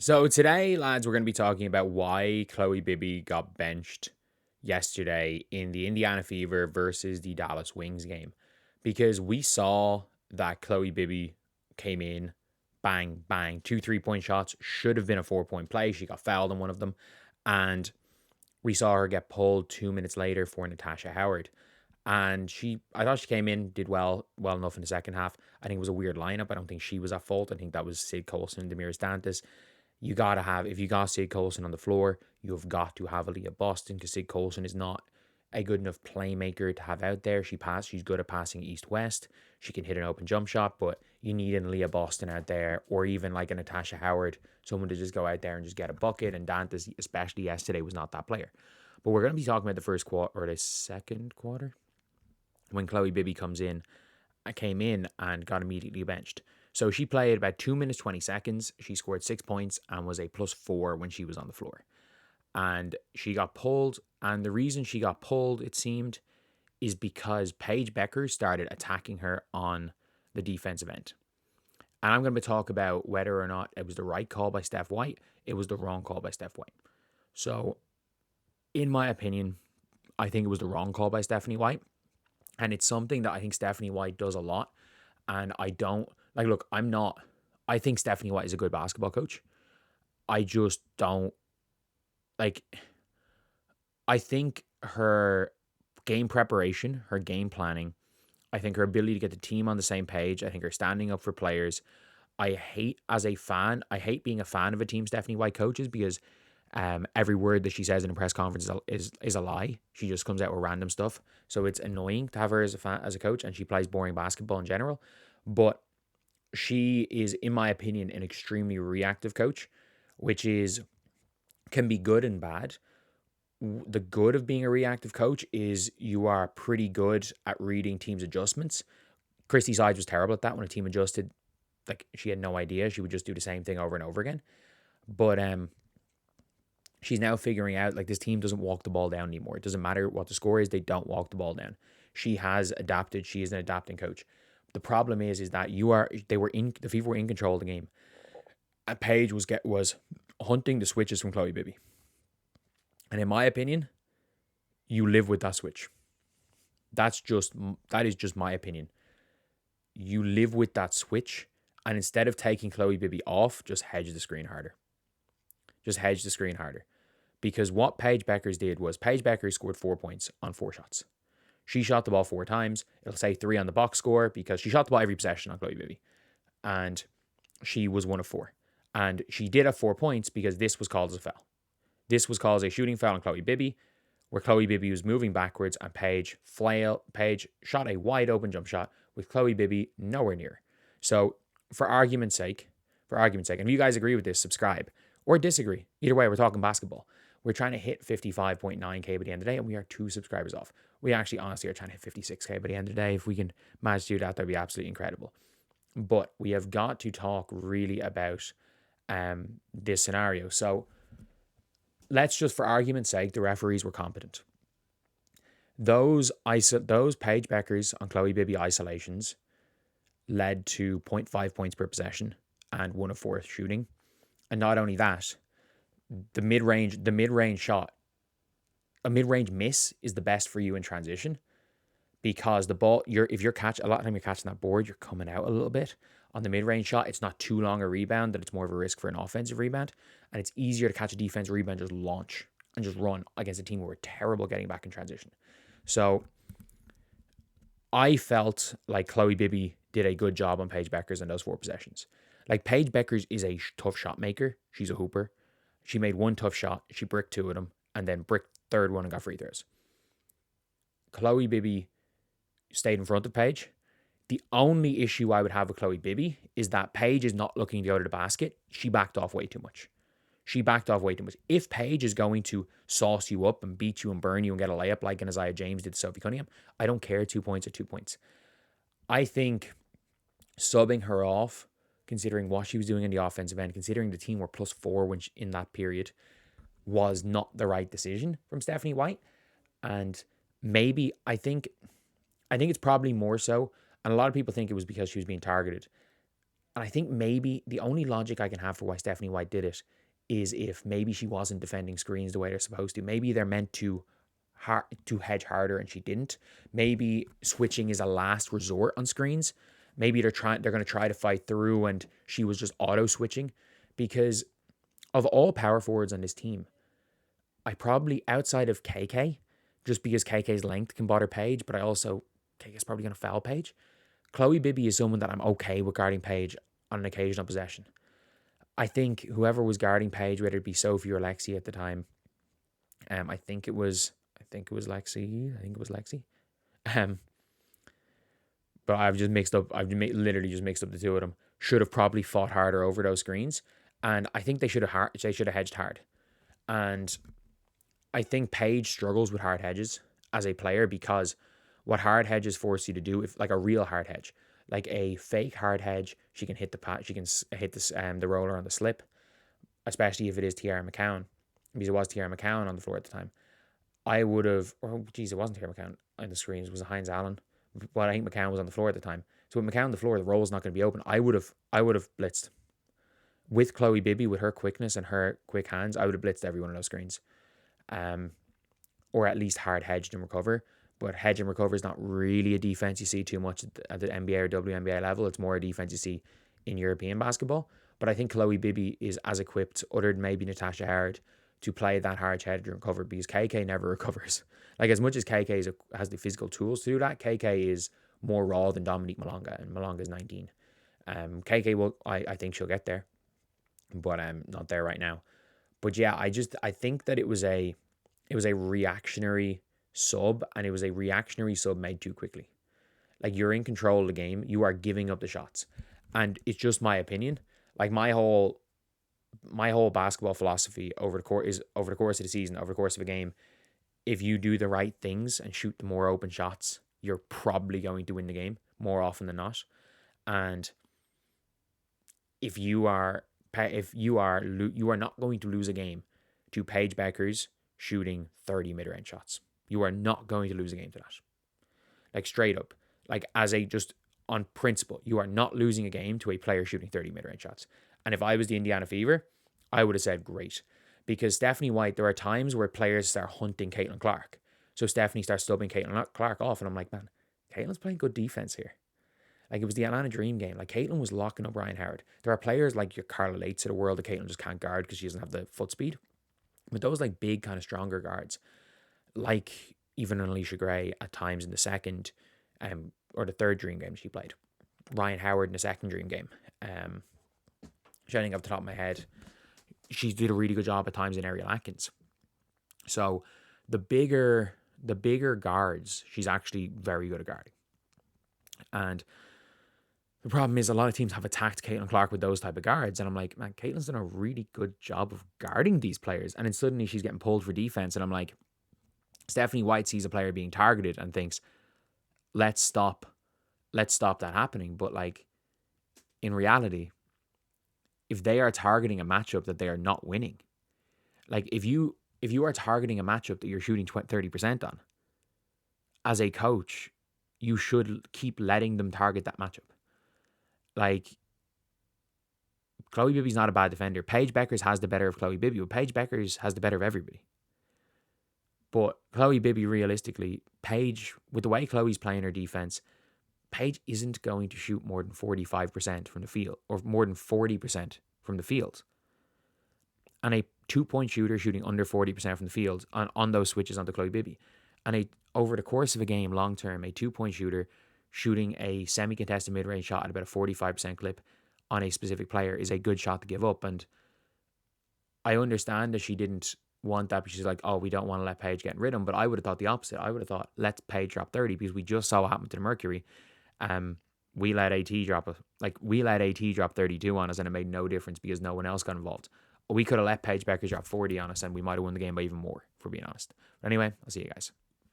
So today, lads, we're going to be talking about why Khloe Bybby got benched yesterday in the Indiana Fever versus the Dallas Wings game. Because we saw that Khloe Bybby came in, bang, bang, 2 3-point shots, should have been a 4-point play. She got fouled on one of them. And we saw her get pulled 2 minutes later for Natasha Howard. And I thought she came in, did well enough in the second half. I think it was a weird lineup. I don't think she was at fault. I think that was Sid Colson and Demiris Dantas. If you got Sid Colson on the floor, you've got to have Aaliyah Boston, because Sid Colson is not a good enough playmaker to have out there. She's good at passing east-west. She can hit an open jump shot, but you need an Aaliyah Boston out there, or even like a Natasha Howard, someone to just go out there and just get a bucket. And Dantas, especially yesterday, was not that player. But we're going to be talking about the first quarter, or the second quarter, when Khloe Bybby came in and got immediately benched. So she played about 2 minutes, 20 seconds. She scored 6 points and was a +4 when she was on the floor. And she got pulled. And the reason she got pulled, it seemed, is because Paige Bueckers started attacking her on the defensive end. And I'm going to talk about whether or not it was the right call by Steph White. It was the wrong call by Steph White. So, in my opinion, I think it was the wrong call by Stephanie White. And it's something that I think Stephanie White does a lot. And I don't, like, look, I think Stephanie White is a good basketball coach. I just don't, like, I think her game preparation, her game planning, I think her ability to get the team on the same page, I think her standing up for players. I hate being a fan of a team Stephanie White coaches, because every word that she says in a press conference is a lie. She just comes out with random stuff. So it's annoying to have her as a coach, and she plays boring basketball in general. But she is, in my opinion, an extremely reactive coach, which can be good and bad. The good of being a reactive coach is you are pretty good at reading teams' adjustments. Christy Sides was terrible at that. When a team adjusted, like, she had no idea. She would just do the same thing over and over again. But she's now figuring out, like, this team doesn't walk the ball down anymore. It doesn't matter what the score is, they don't walk the ball down. She has adapted. She is an adapting coach. The problem is that the Fever were in control of the game. And Paige was hunting the switches from Khloe Bybby. And in my opinion, you live with that switch. That is just my opinion. You live with that switch, and instead of taking Khloe Bybby off, just hedge the screen harder. Because what Paige Bueckers did was, Paige Bueckers scored 4 points on 4 shots. She shot the ball 4 times. It'll say 3 on the box score, because she shot the ball every possession on Khloe Bybby. And she was 1 of 4. And she did have 4 points because this was called as a foul. This was called as a shooting foul on Khloe Bybby, where Khloe Bybby was moving backwards, and Paige shot a wide open jump shot with Khloe Bybby nowhere near. So for argument's sake, and if you guys agree with this, subscribe or disagree. Either way, we're talking basketball. We're trying to hit 55.9K by the end of the day, and we are 2 subscribers off. We actually honestly are trying to hit 56K by the end of the day. If we can manage to do that, that'd be absolutely incredible. But we have got to talk really about this scenario. So let's just, for argument's sake, the referees were competent. Those Paige Bueckers on Khloe Bybby isolations led to 0.5 points per possession and 1 of 4 shooting. And not only that, the mid-range shot, a mid-range miss is the best for you in transition, because the ball, a lot of time you're catching that board, you're coming out a little bit. On the mid-range shot, it's not too long a rebound, that it's more of a risk for an offensive rebound, and it's easier to catch a defensive rebound, just launch and just run against a team who were terrible getting back in transition. So I felt like Khloe Bybby did a good job on Paige Bueckers in those 4 possessions. Like, Paige Bueckers is a tough shot maker. She's a hooper. She made 1 tough shot. She bricked 2 of them, and then bricked third one and got free throws. Khloe Bybby stayed in front of Paige. The only issue I would have with Khloe Bybby is that Paige is not looking to go to the basket. She backed off way too much. If Paige is going to sauce you up and beat you and burn you and get a layup like an Isaiah James did to Sophie Cunningham, I don't care. 2 points or 2 points. I think subbing her off, considering what she was doing in the offensive end, considering the team were +4 in that period, was not the right decision from Stephanie White. And maybe, I think it's probably more so, and a lot of people think it was because she was being targeted. And I think maybe the only logic I can have for why Stephanie White did it is if maybe she wasn't defending screens the way they're supposed to. Maybe they're meant to hedge harder and she didn't. Maybe switching is a last resort on screens. Maybe they're going to try to fight through and she was just auto switching. Because of all power forwards on this team, I probably, outside of KK, just because KK's length can bother Paige, but KK's probably going to foul Paige. Khloe Bby is someone that I'm okay with guarding Paige on an occasional possession. I think whoever was guarding Paige, whether it be Sophie or Lexi at the time, I think it was Lexi. I think it was Lexi. But I've literally just mixed up the two of them. Should have probably fought harder over those screens, and I think they should have hedged hard. And I think Paige struggles with hard hedges as a player because what hard hedges force you to do, if like a real hard hedge, like a fake hard hedge, she can hit the roller on the slip, especially if it is Tiara McCowan, because it was Tiara McCowan on the floor at the time. I would have, it wasn't Tiara McCowan on the screens, it was Hines Allen, but I think McCowan was on the floor at the time. So with McCowan on the floor, the roll's not going to be open. I would have blitzed. With Khloe Bby, with her quickness and her quick hands, I would have blitzed every one of those screens. Or at least hard hedged and recover. But hedge and recover is not really a defense you see too much at the NBA or WNBA level. It's more a defense you see in European basketball. But I think Khloe Bby is as equipped, other than maybe Natasha Howard, to play that hard hedge and recover, because KK never recovers. Like, as much as KK has the physical tools to do that, KK is more raw than Dominique Malonga, and Malonga is 19. KK will, I think she'll get there, but not there right now. But yeah, I think that it was a reactionary sub, and it was a reactionary sub made too quickly. Like, you're in control of the game, you are giving up the shots, and it's just my opinion. Like, my whole basketball philosophy over the course of the season, over the course of a game, if you do the right things and shoot the more open shots, you're probably going to win the game more often than not. And if you are not going to lose a game to Paige Bueckers shooting 30 mid-range shots. You are not going to lose a game to that. Like, straight up. Like, just on principle, you are not losing a game to a player shooting 30 mid-range shots. And if I was the Indiana Fever, I would have said great. Because Stephanie White, there are times where players start hunting Caitlin Clark. So Stephanie starts stubbing Caitlin Clark off, and I'm like, man, Caitlin's playing good defense here. Like, it was the Atlanta Dream game. Like, Caitlin was locking up Ryan Howard. There are players like your Carla Lates of the world that Caitlin just can't guard because she doesn't have the foot speed. But those, like, big kind of stronger guards, like even Alicia Gray at times in the second or the third Dream game she played, Ryan Howard in the second Dream game, shining off the top of my head, she did a really good job at times in Ariel Atkins. So the bigger guards, she's actually very good at guarding. And the problem is a lot of teams have attacked Caitlin Clark with those type of guards. And I'm like, man, Caitlin's done a really good job of guarding these players. And then suddenly she's getting pulled for defense. And I'm like, Stephanie White sees a player being targeted and thinks, let's stop that happening. But like, in reality, if they are targeting a matchup that they are not winning, like if you are targeting a matchup that you're shooting 30% on, as a coach, you should keep letting them target that matchup. Like, Khloe Bibby's not a bad defender. Paige Bueckers has the better of Khloe Bybby, but Paige Bueckers has the better of everybody. But Khloe Bybby, realistically, Paige, with the way Khloe's playing her defense, Paige isn't going to shoot more than 45% from the field, or more than 40% from the field. And a 2-point shooter shooting under 40% from the field on those switches onto Khloe Bybby. And over the course of a game, long term, a 2-point shooter shooting a semi-contested mid-range shot at about a 45% clip on a specific player is a good shot to give up. And I understand that she didn't want that, but she's like, oh, we don't want to let Paige get in rhythm. But I would have thought the opposite. I would have thought, let Paige drop 30, because we just saw what happened to the Mercury. We let AT drop 32 on us, and it made no difference because no one else got involved. We could have let Paige Bueckers drop 40 on us, and we might have won the game by even more, for being honest. But anyway, I'll see you guys.